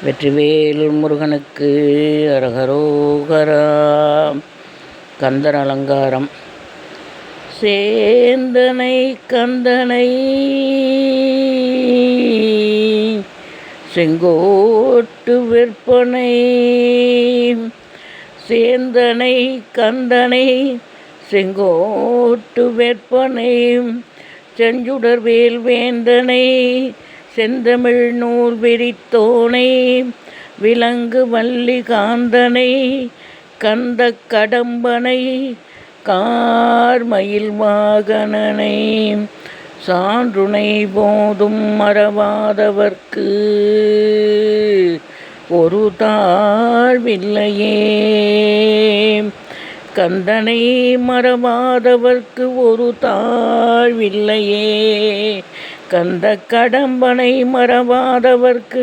வெற்றிவேல் முருகனுக்கு அரகரோகரா. கந்தர் அலங்காரம். சேந்தனை கந்தனை செங்கோட்டு விற்பனை, சேந்தனை கந்தனை செங்கோட்டு விற்பனை, செஞ்சுடர்வேல் வேந்தனை செந்தமிழ் நூல் விரித்தோனை, விலங்கு வள்ளி காந்தனை கந்த கடம்பனை கார்மயில் வாகனனை, சான்றுணை போதும் மறவாதவர்க்கு ஒரு தாழ்வில்லையே. கந்தனை மறவாதவர்க்கு ஒரு தாழ்வில்லையே, கந்த கடம்பனை மறவாதவர்க்கு